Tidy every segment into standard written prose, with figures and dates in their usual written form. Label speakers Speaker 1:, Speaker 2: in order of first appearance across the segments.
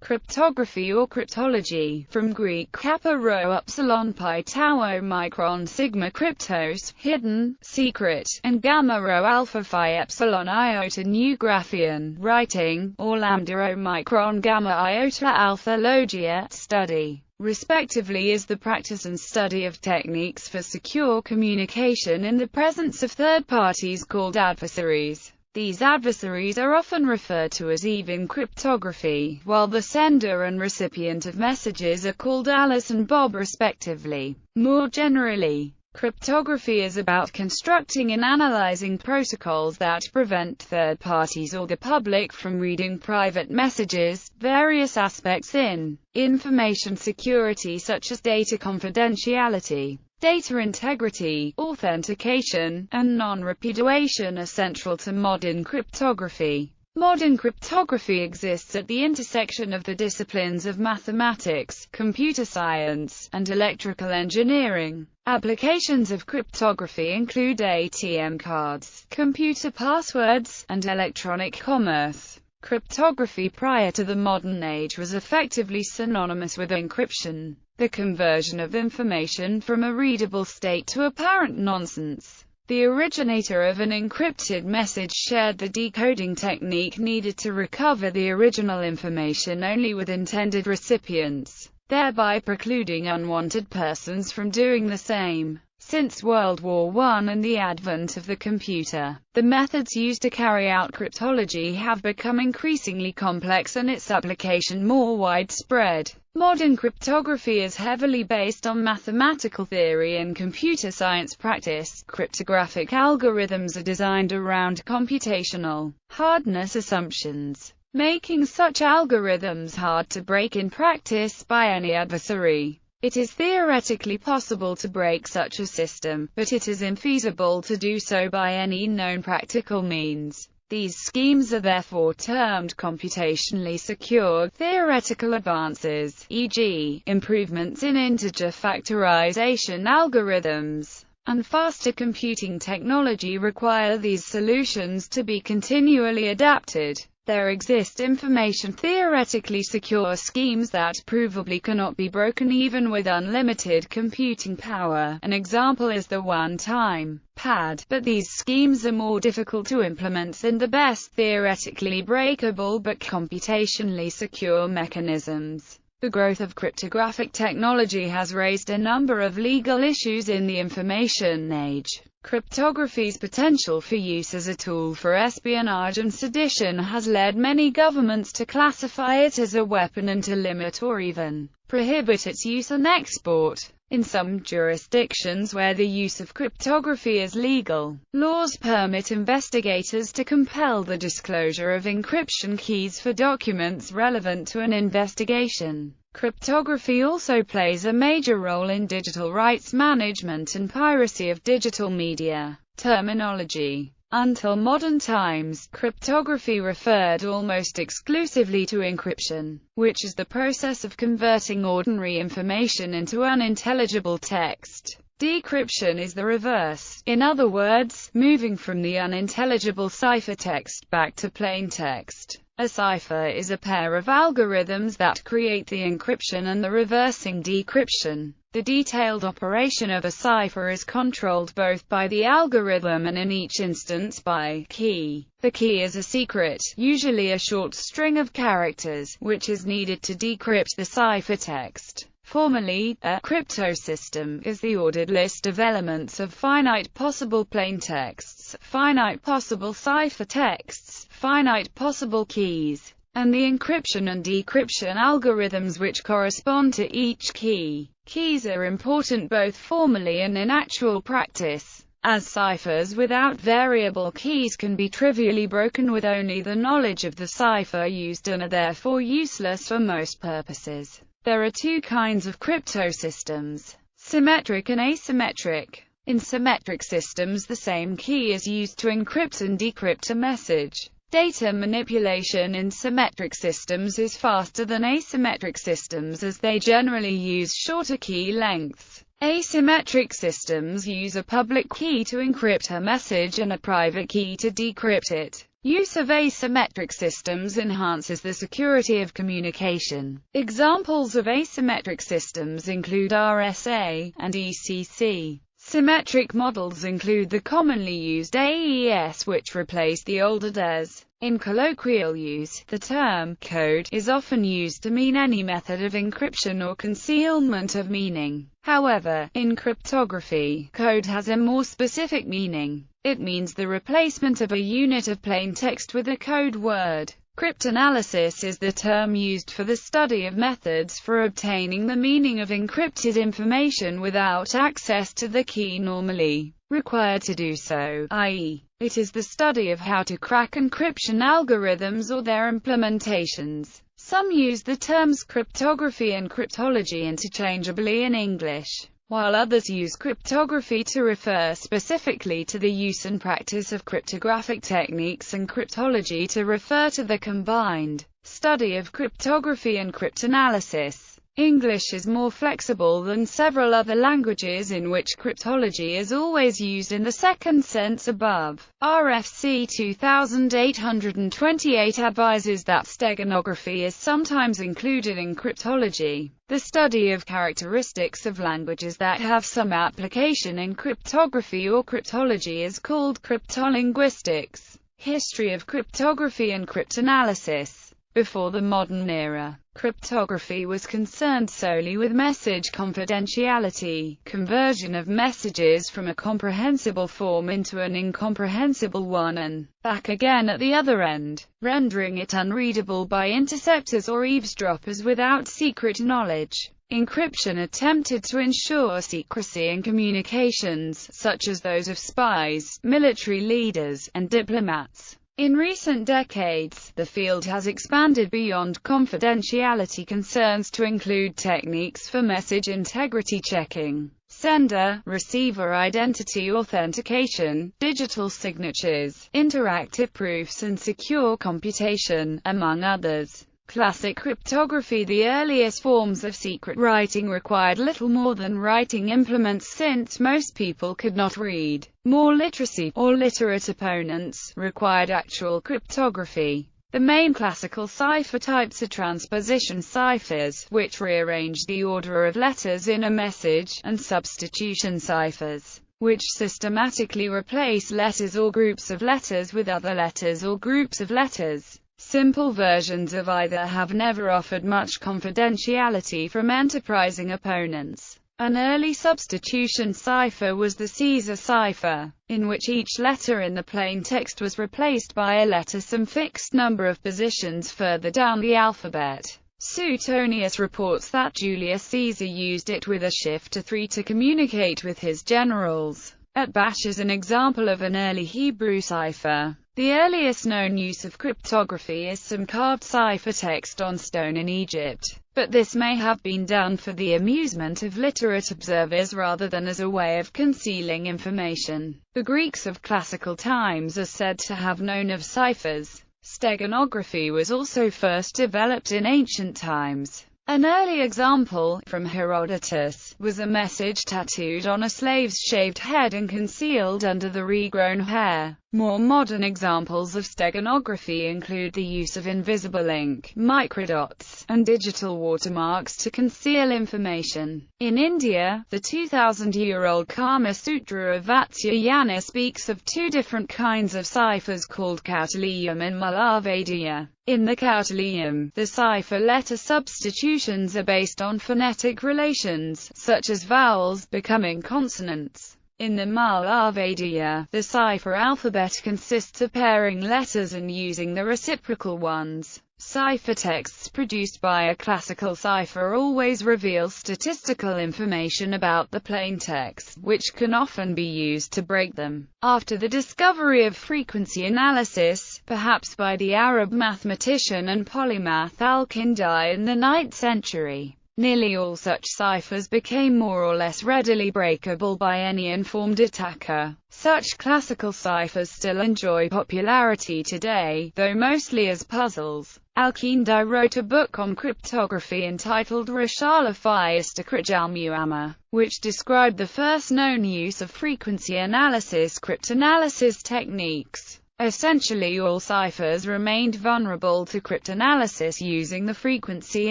Speaker 1: Cryptography or cryptology, from Greek kappa rho upsilon pi tau omicron sigma kryptos, hidden, secret, and gamma rho alpha phi epsilon iota nu graphein, writing, or lambda omicron gamma iota alpha logia, study, respectively, is the practice and study of techniques for secure communication in the presence of third parties called adversaries. These adversaries are often referred to as Eve in cryptography, while the sender and recipient of messages are called Alice and Bob respectively. More generally, cryptography is about constructing and analyzing protocols that prevent third parties or the public from reading private messages. Various aspects in information security such as data confidentiality, data integrity, authentication, and non-repudiation are central to modern cryptography. Modern cryptography exists at the intersection of the disciplines of mathematics, computer science, and electrical engineering. Applications of cryptography include ATM cards, computer passwords, and electronic commerce. Cryptography prior to the modern age was effectively synonymous with encryption, the conversion of information from a readable state to apparent nonsense. The originator of an encrypted message shared the decoding technique needed to recover the original information only with intended recipients, thereby precluding unwanted persons from doing the same. Since World War I and the advent of the computer, the methods used to carry out cryptology have become increasingly complex and its application more widespread. Modern cryptography is heavily based on mathematical theory and computer science practice. Cryptographic algorithms are designed around computational hardness assumptions, making such algorithms hard to break in practice by any adversary. It is theoretically possible to break such a system, but it is infeasible to do so by any known practical means. These schemes are therefore termed computationally secure. Theoretical advances, e.g., improvements in integer factorization algorithms, and faster computing technology require these solutions to be continually adapted. There exist information theoretically secure schemes that provably cannot be broken even with unlimited computing power. An example is the one-time pad, but these schemes are more difficult to implement than the best theoretically breakable but computationally secure mechanisms. The growth of cryptographic technology has raised a number of legal issues in the information age. Cryptography's potential for use as a tool for espionage and sedition has led many governments to classify it as a weapon and to limit or even prohibit its use and export. In some jurisdictions where the use of cryptography is legal, laws permit investigators to compel the disclosure of encryption keys for documents relevant to an investigation. Cryptography also plays a major role in digital rights management and piracy of digital media. Terminology. Until modern times, cryptography referred almost exclusively to encryption, which is the process of converting ordinary information into unintelligible text. Decryption is the reverse, in other words, moving from the unintelligible ciphertext back to plain text. A cipher is a pair of algorithms that create the encryption and the reversing decryption. The detailed operation of a cipher is controlled both by the algorithm and in each instance by key. The key is a secret, usually a short string of characters, which is needed to decrypt the ciphertext. Formally, a cryptosystem is the ordered list of elements of finite possible plaintexts, finite possible ciphertexts, finite possible keys, and the encryption and decryption algorithms which correspond to each key. Keys are important both formally and in actual practice, as ciphers without variable keys can be trivially broken with only the knowledge of the cipher used and are therefore useless for most purposes. There are two kinds of cryptosystems: symmetric and asymmetric. In symmetric systems, the same key is used to encrypt and decrypt a message. Data manipulation in symmetric systems is faster than asymmetric systems as they generally use shorter key lengths. Asymmetric systems use a public key to encrypt a message and a private key to decrypt it. Use of asymmetric systems enhances the security of communication. Examples of asymmetric systems include RSA and ECC. Symmetric models include the commonly used AES, which replaced the older DES. In colloquial use, the term code is often used to mean any method of encryption or concealment of meaning. However, in cryptography, code has a more specific meaning. It means the replacement of a unit of plain text with a code word. Crypt analysis is the term used for the study of methods for obtaining the meaning of encrypted information without access to the key normally required to do so, i.e., it is the study of how to crack encryption algorithms or their implementations. Some use the terms cryptography and cryptology interchangeably in English, while others use cryptography to refer specifically to the use and practice of cryptographic techniques and cryptology to refer to the combined study of cryptography and cryptanalysis. English is more flexible than several other languages in which cryptology is always used in the second sense above. RFC 2828 advises that steganography is sometimes included in cryptology, the study of characteristics of languages that have some application in cryptography or cryptology is called cryptolinguistics. History of cryptography and cryptanalysis. Before the modern era, cryptography was concerned solely with message confidentiality, conversion of messages from a comprehensible form into an incomprehensible one and back again at the other end, rendering it unreadable by interceptors or eavesdroppers without secret knowledge. Encryption attempted to ensure secrecy in communications, such as those of spies, military leaders, and diplomats. In recent decades, the field has expanded beyond confidentiality concerns to include techniques for message integrity checking, sender, receiver identity authentication, digital signatures, interactive proofs and secure computation, among others. Classic cryptography. The earliest forms of secret writing required little more than writing implements since most people could not read. More literacy, or literate opponents, required actual cryptography. The main classical cipher types are transposition ciphers, which rearrange the order of letters in a message, and substitution ciphers, which systematically replace letters or groups of letters with other letters or groups of letters. Simple versions of either have never offered much confidentiality from enterprising opponents. An early substitution cipher was the Caesar cipher, in which each letter in the plain text was replaced by a letter some fixed number of positions further down the alphabet. Suetonius reports that Julius Caesar used it with a shift to 3 to communicate with his generals. Atbash is an example of an early Hebrew cipher. The earliest known use of cryptography is some carved ciphertext on stone in Egypt, but this may have been done for the amusement of literate observers rather than as a way of concealing information. The Greeks of classical times are said to have known of ciphers. Steganography was also first developed in ancient times. An early example, from Herodotus, was a message tattooed on a slave's shaved head and concealed under the regrown hair. More modern examples of steganography include the use of invisible ink, microdots, and digital watermarks to conceal information. In India, the 2,000-year-old Kama Sutra of Vatsyayana speaks of two different kinds of ciphers called Kautileyam and Malavadya. In the Kautileyam, the cipher letter substitutions are based on phonetic relations, such as vowels becoming consonants. In the Malavadya, the cipher alphabet consists of pairing letters and using the reciprocal ones. Ciphertexts produced by a classical cipher always reveal statistical information about the plain text, which can often be used to break them. After the discovery of frequency analysis, perhaps by the Arab mathematician and polymath Al-Kindi in the 9th century, nearly all such ciphers became more or less readily breakable by any informed attacker. Such classical ciphers still enjoy popularity today, though mostly as puzzles. Al-Kindi wrote a book on cryptography entitled Rishala Fiastakritjalmuama, which described the first known use of frequency analysis cryptanalysis techniques. Essentially all ciphers remained vulnerable to cryptanalysis using the frequency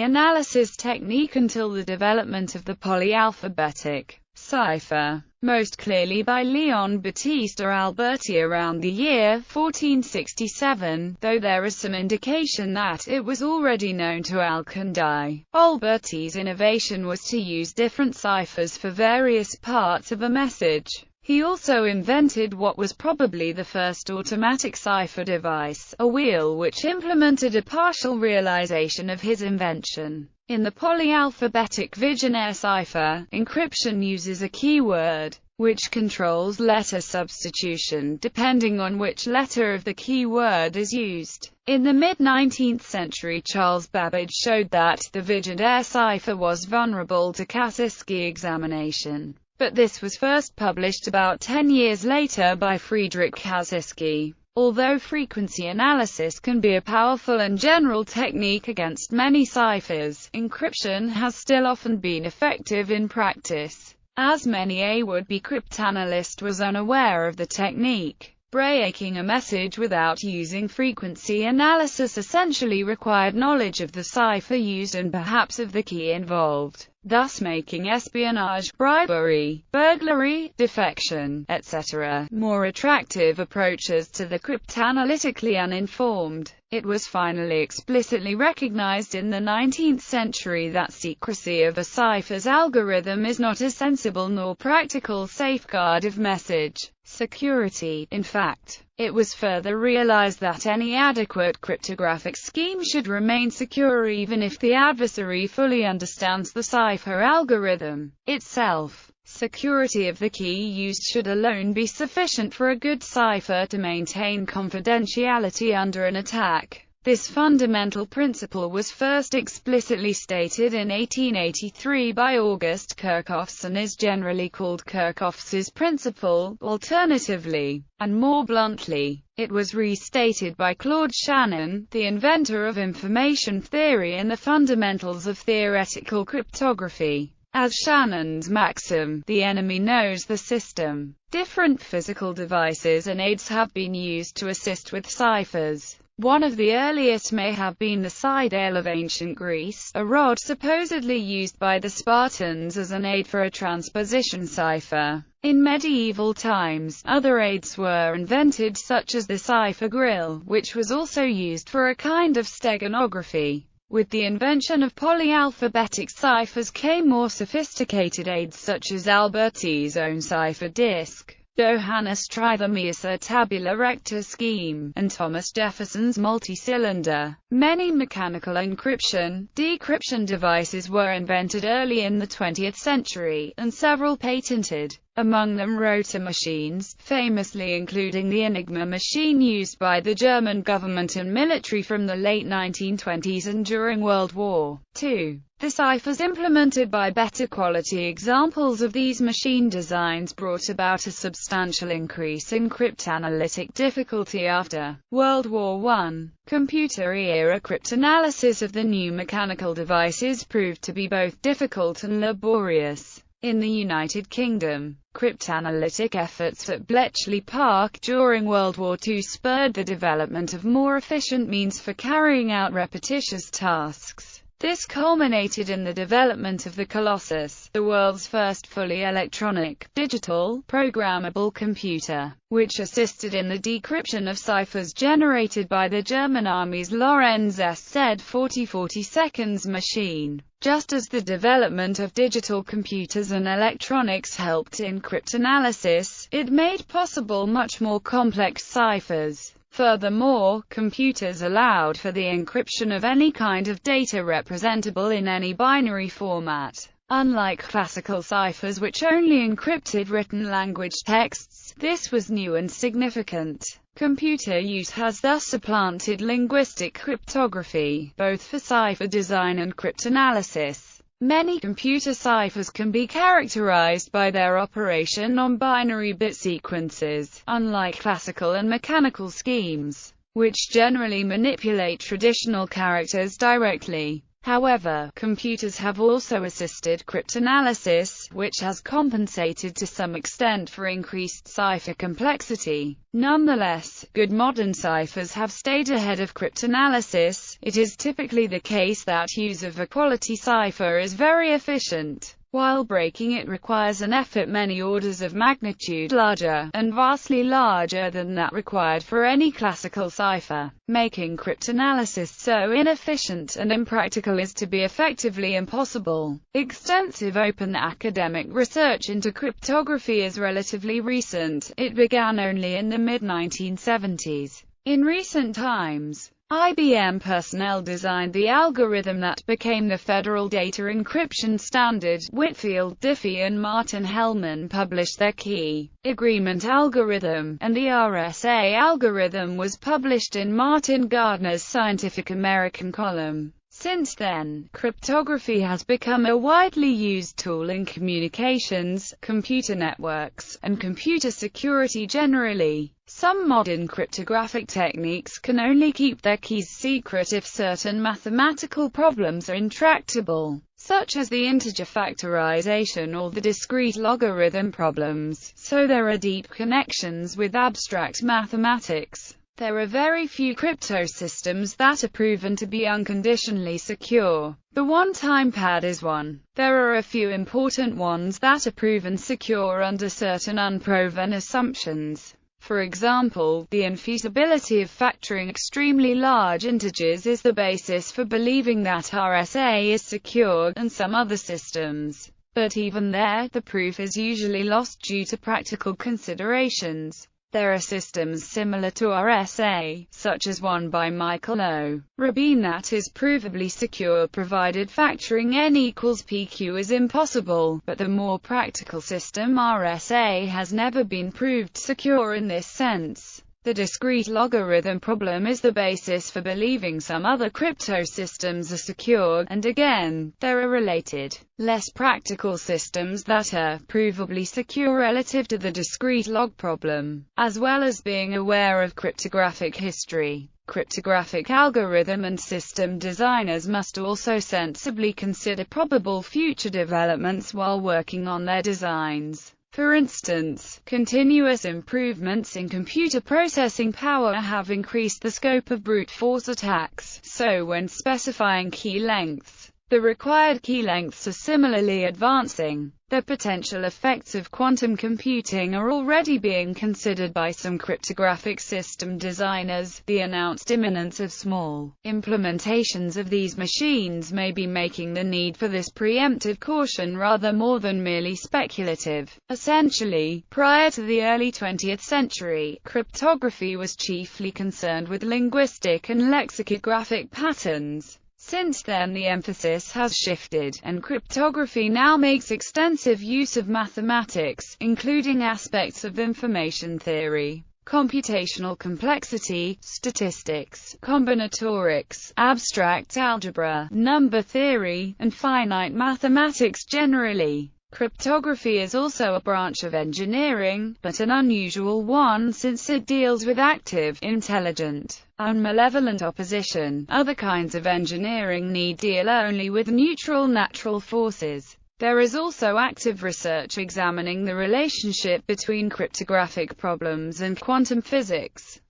Speaker 1: analysis technique until the development of the polyalphabetic cipher, most clearly by Leon Battista Alberti around the year 1467, though there is some indication that it was already known to Al-Kindi. Alberti's innovation was to use different ciphers for various parts of a message. He also invented what was probably the first automatic cipher device, a wheel which implemented a partial realization of his invention. In the polyalphabetic Vigenère cipher, encryption uses a keyword, which controls letter substitution depending on which letter of the keyword is used. In the mid-19th century, Charles Babbage showed that the Vigenère cipher was vulnerable to Kasiski examination. But this was first published about 10 years later by Friedrich Kasiski. Although frequency analysis can be a powerful and general technique against many ciphers, encryption has still often been effective in practice, as many a would-be cryptanalyst was unaware of the technique. Breaking a message without using frequency analysis essentially required knowledge of the cipher used and perhaps of the key involved, thus making espionage, bribery, burglary, defection, etc. more attractive approaches to the cryptanalytically uninformed. It was finally explicitly recognized in the 19th century that secrecy of a cipher's algorithm is not a sensible nor practical safeguard of message security. In fact, it was further realized that any adequate cryptographic scheme should remain secure even if the adversary fully understands the cipher algorithm itself. Security of the key used should alone be sufficient for a good cipher to maintain confidentiality under an attack. This fundamental principle was first explicitly stated in 1883 by August Kirchhoffs and is generally called Kirchhoffs's principle. Alternatively, and more bluntly, it was restated by Claude Shannon, the inventor of information theory and the fundamentals of theoretical cryptography. As Shannon's maxim, the enemy knows the system. Different physical devices and aids have been used to assist with ciphers. One of the earliest may have been the cydale of ancient Greece, a rod supposedly used by the Spartans as an aid for a transposition cipher. In medieval times, other aids were invented such as the cipher grill, which was also used for a kind of steganography. With the invention of polyalphabetic ciphers came more sophisticated aids such as Alberti's own cipher disk, Johannes Trithemius' tabula recta scheme, and Thomas Jefferson's multi-cylinder. Many mechanical encryption, decryption devices were invented early in the 20th century, and several patented, among them rotor machines, famously including the Enigma machine used by the German government and military from the late 1920s and during World War II. The ciphers implemented by better quality examples of these machine designs brought about a substantial increase in cryptanalytic difficulty after World War I. Computer-era cryptanalysis of the new mechanical devices proved to be both difficult and laborious. In the United Kingdom, cryptanalytic efforts at Bletchley Park during World War II spurred the development of more efficient means for carrying out repetitious tasks. This culminated in the development of the Colossus, the world's first fully electronic, digital, programmable computer, which assisted in the decryption of ciphers generated by the German Army's Lorenz SZ 4042 machine. Just as the development of digital computers and electronics helped in cryptanalysis, it made possible much more complex ciphers. Furthermore, computers allowed for the encryption of any kind of data representable in any binary format. Unlike classical ciphers which only encrypted written language texts, this was new and significant. Computer use has thus supplanted linguistic cryptography, both for cipher design and cryptanalysis. Many computer ciphers can be characterized by their operation on binary bit sequences, unlike classical and mechanical schemes, which generally manipulate traditional characters directly. However, computers have also assisted cryptanalysis, which has compensated to some extent for increased cipher complexity. Nonetheless, good modern ciphers have stayed ahead of cryptanalysis. It is typically the case that use of a quality cipher is very efficient, while breaking it requires an effort many orders of magnitude larger, and vastly larger than that required for any classical cipher. Making cryptanalysis so inefficient and impractical is to be effectively impossible. Extensive open academic research into cryptography is relatively recent. It began only in the mid-1970s. In recent times, IBM personnel designed the algorithm that became the Federal Data Encryption Standard. Whitfield Diffie and Martin Hellman published their key agreement algorithm, and the RSA algorithm was published in Martin Gardner's Scientific American column. Since then, cryptography has become a widely used tool in communications, computer networks, and computer security generally. Some modern cryptographic techniques can only keep their keys secret if certain mathematical problems are intractable, such as the integer factorization or the discrete logarithm problems, so there are deep connections with abstract mathematics. There are very few crypto systems that are proven to be unconditionally secure. The one-time pad is one. There are a few important ones that are proven secure under certain unproven assumptions. For example, the infeasibility of factoring extremely large integers is the basis for believing that RSA is secure, and some other systems. But even there, the proof is usually lost due to practical considerations. There are systems similar to RSA, such as one by Michael O. Rabin that is provably secure provided factoring n equals pq is impossible, but the more practical system RSA has never been proved secure in this sense. The discrete logarithm problem is the basis for believing some other crypto systems are secure, and again, there are related, less practical systems that are provably secure relative to the discrete log problem. As well as being aware of cryptographic history, cryptographic algorithm and system designers must also sensibly consider probable future developments while working on their designs. For instance, continuous improvements in computer processing power have increased the scope of brute force attacks, so when specifying key lengths, the required key lengths are similarly advancing. The potential effects of quantum computing are already being considered by some cryptographic system designers. The announced imminence of small implementations of these machines may be making the need for this preemptive caution rather more than merely speculative. Essentially, prior to the early 20th century, cryptography was chiefly concerned with linguistic and lexicographic patterns. Since then the emphasis has shifted, and cryptography now makes extensive use of mathematics, including aspects of information theory, computational complexity, statistics, combinatorics, abstract algebra, number theory, and finite mathematics generally. Cryptography is also a branch of engineering, but an unusual one since it deals with active, intelligent, unmalevolent opposition. Other kinds of engineering need deal only with neutral natural forces. There is also active research examining the relationship between cryptographic problems and quantum physics.